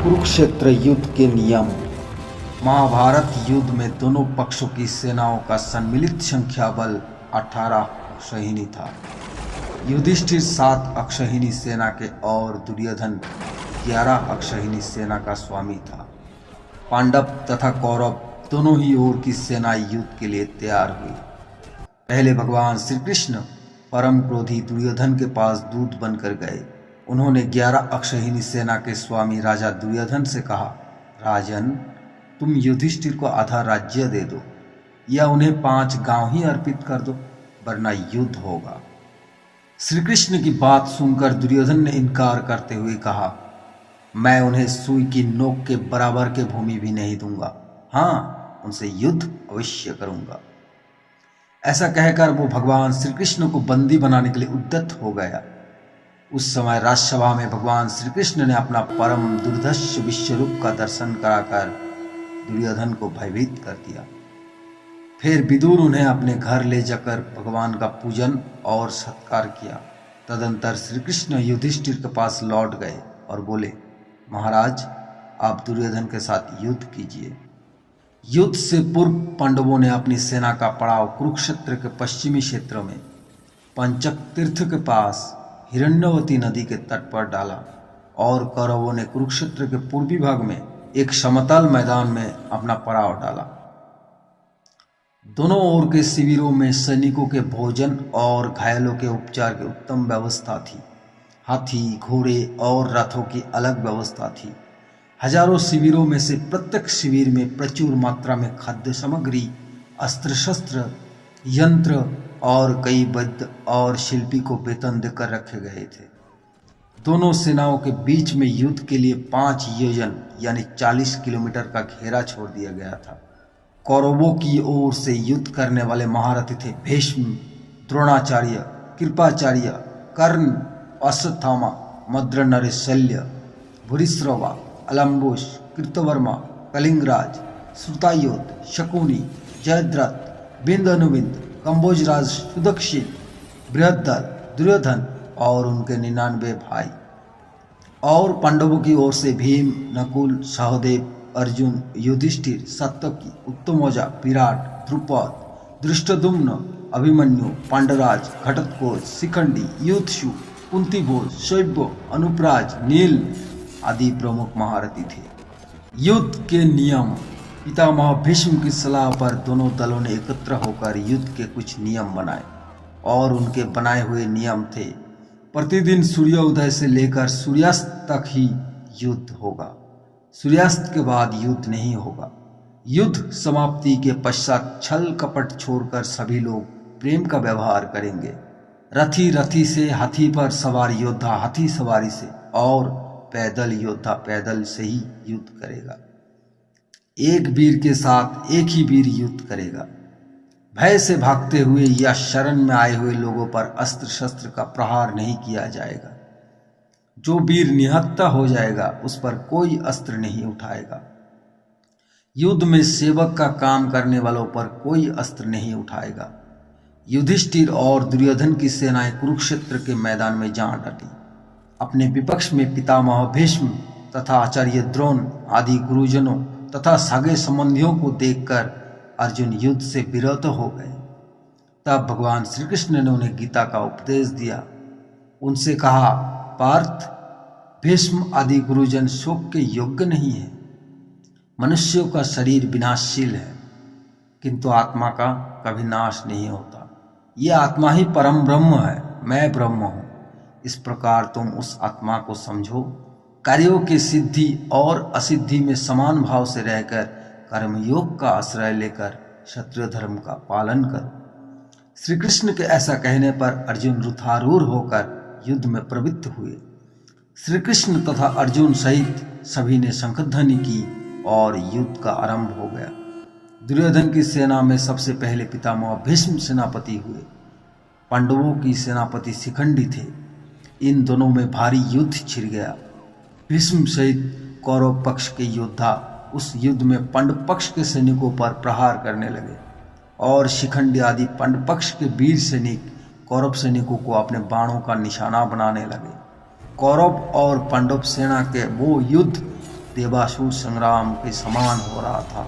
कुरुक्षेत्र युद्ध के नियम। महाभारत युद्ध में दोनों पक्षों की सेनाओं का सम्मिलित संख्या बल 18 अक्षौहिणी था। युधिष्ठिर 7 अक्षौहिणी सेना के और दुर्योधन 11 अक्षौहिणी सेना का स्वामी था। पांडव तथा कौरव दोनों ही ओर की सेना युद्ध के लिए तैयार हुई। पहले भगवान श्री कृष्ण परम क्रोधी दुर्योधन के पास दूत बनकर गए। उन्होंने 11 अक्षौहिणी सेना के स्वामी राजा दुर्योधन से कहा, राजन, तुम युधिष्ठिर को आधा राज्य दे दो या उन्हें 5 गांव ही अर्पित कर दो, वरना युद्ध होगा। श्री कृष्ण की बात सुनकर दुर्योधन ने इनकार करते हुए कहा, मैं उन्हें सुई की नोक के बराबर के भूमि भी नहीं दूंगा। हाँ, उनसे युद्ध अवश्य करूंगा। ऐसा कहकर वो भगवान श्री कृष्ण को बंदी बनाने के लिए उद्यत हो गया। उस समय राजसभा में भगवान श्री कृष्ण ने अपना परम दुर्धर्ष विश्वरूप का दर्शन कराकर दुर्योधन को भयभीत कर दिया। फिर विदुर उन्हें अपने घर ले जाकर भगवान का पूजन और सत्कार किया। तदंतर श्री कृष्ण युधिष्ठिर के पास लौट गए और बोले, महाराज, आप दुर्योधन के साथ युद्ध कीजिए। युद्ध से पूर्व पांडवों ने अपनी सेना का पड़ाव कुरुक्षेत्र के पश्चिमी क्षेत्र में पंचक तीर्थ के पास हिरण्यवती नदी के तट पर डाला और कौरवों ने कुरुक्षेत्र के पूर्वी भाग में एक समतल मैदान में अपना पड़ाव डाला। दोनों ओर के शिविरों में सैनिकों के भोजन और घायलों के उपचार की उत्तम व्यवस्था थी। हाथी, घोड़े और रथों की अलग व्यवस्था थी। हजारों शिविरों में से प्रत्येक शिविर में प्रचुर मात्रा में खाद्य सामग्री, अस्त्र शस्त्र, यंत्र और कई वैद्य और शिल्पी को वेतन देकर रखे गए थे। दोनों सेनाओं के बीच में युद्ध के लिए 5 योजन यानी 40 किलोमीटर का घेरा छोड़ दिया गया था। कौरवों की ओर से युद्ध करने वाले महारथी थे भीष्म, द्रोणाचार्य, कृपाचार्य, कर्ण, अश्वत्थामा, मद्र, शल्य, भूरिश्रवा, अलम्बुश, कृतवर्मा, कलिंगराज, श्रुतायुध, शकुनी, जयद्रथ, बिंद अनुबिंद, कंबोजराज, सुदक्षिण, बृहद्दल, दुर्योधन और उनके 99 भाई। और पांडवों की ओर से भीम, नकुल, सहदेव, अर्जुन, युधिष्ठिर, सात्यकी, उत्तमौजा, विराट, द्रुपद, धृष्टद्युम्न, अभिमन्यु, पांडराज, घटोत्कच, शिखंडी, युधिष्ठिर, कुंतीभोज, शैब्य, अनुपराज, नील आदि प्रमुख महारथी थे। युद्ध के नियम। पितामह भीष्म की सलाह पर दोनों दलों ने एकत्र होकर युद्ध के कुछ नियम बनाए और उनके बनाए हुए नियम थे, प्रतिदिन सूर्योदय से लेकर सूर्यास्त तक ही युद्ध होगा। सूर्यास्त के बाद युद्ध नहीं होगा। युद्ध समाप्ति के पश्चात छल कपट छोड़कर सभी लोग प्रेम का व्यवहार करेंगे। रथी से, हाथी पर सवार योद्धा हाथी सवारी से और पैदल योद्धा पैदल से ही युद्ध करेगा। एक वीर के साथ एक ही वीर युद्ध करेगा। भय से भागते हुए या शरण में आए हुए लोगों पर अस्त्र शस्त्र का प्रहार नहीं किया जाएगा। जो वीर निहत्था हो जाएगा उस पर कोई अस्त्र नहीं उठाएगा। युद्ध में सेवक का काम करने वालों पर कोई अस्त्र नहीं उठाएगा। युधिष्ठिर और दुर्योधन की सेनाएं कुरुक्षेत्र के मैदान में जा डटी। अपने विपक्ष में पितामह भीष्म तथा आचार्य द्रोण आदि गुरुजनों तथा सगे संबंधियों को देखकर अर्जुन युद्ध से विरत हो गए। तब भगवान श्री कृष्ण ने उन्हें गीता का उपदेश दिया। उनसे कहा, पार्थ, भीष्म आदि गुरुजन शोक के योग्य नहीं है। मनुष्यों का शरीर विनाशशील है, किंतु आत्मा का कभी नाश नहीं होता। यह आत्मा ही परम ब्रह्म है। मैं ब्रह्म हूँ। इस प्रकार तुम उस आत्मा को समझो। कार्यों की सिद्धि और असिद्धि में समान भाव से रहकर कर्मयोग का आश्रय लेकर क्षत्रिय धर्म का पालन करो। श्री कृष्ण के ऐसा कहने पर अर्जुन रुथारूढ़ होकर युद्ध में प्रवृत्त हुए। श्री कृष्ण तथा अर्जुन सहित सभी ने शंखध्वनि की और युद्ध का आरंभ हो गया। दुर्योधन की सेना में सबसे पहले पितामह भीष्म सेनापति हुए। पांडवों की सेनापति शिखंडी थे। इन दोनों में भारी युद्ध छिड़ गया। भीष्म सहित कौरव पक्ष के योद्धा उस युद्ध में पांडव पक्ष के सैनिकों पर प्रहार करने लगे और शिखंडी आदि पांडव पक्ष के वीर सैनिक कौरव सैनिकों को अपने बाणों का निशाना बनाने लगे। कौरव और पांडव सेना के वो युद्ध देवासुर संग्राम के समान हो रहा था।